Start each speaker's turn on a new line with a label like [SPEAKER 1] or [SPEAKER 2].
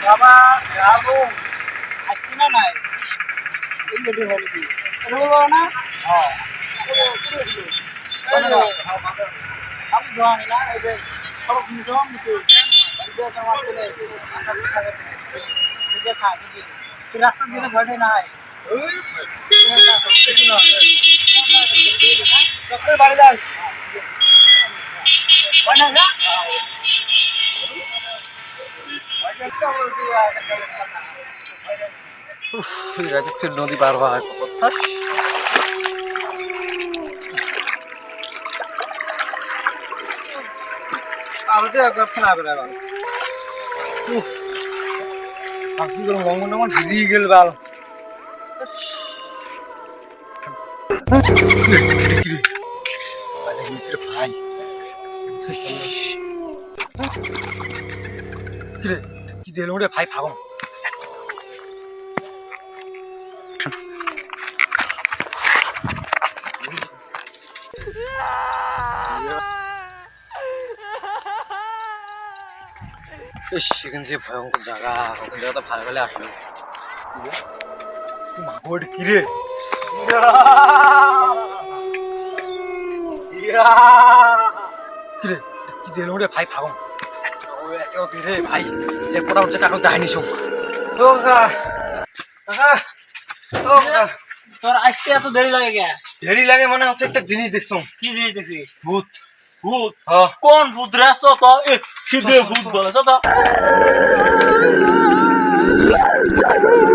[SPEAKER 1] বাবা যাবো আচ্ছা না নাই এই লেডি হল কি রোলো না হ্যাঁ আমি জানি না এই যে সব নিয়ম কি বলতে তোমার ছেলে যে খায় কি রাস্তা দিয়ে ঘটে না হয় ওই ডক্টর বাড়ি যাই বানা যা
[SPEAKER 2] ফির নদী পার হওয়া ভিজিয়ে গেল বাল ভাই কি দিল রে ভাই ভাবো সেখানে যে ভয়ঙ্কর জায়গা ওখান জায়গা তো ভালো ভালো আসলো মাগোড কিরে কিরে কি দিল রে ভাই ভাবো রে ভাই যে পড়া হচ্ছে এখন দেখায়নি সব
[SPEAKER 1] তোর আসতে এত দেরি লাগে কে
[SPEAKER 2] দেরি লাগে মনে হচ্ছে একটা জিনিস দেখছো
[SPEAKER 1] কি জিনিস দেখছিস
[SPEAKER 2] ভূত
[SPEAKER 1] ভূত কোন ভূত রে তো সিধে ভূত বলে তো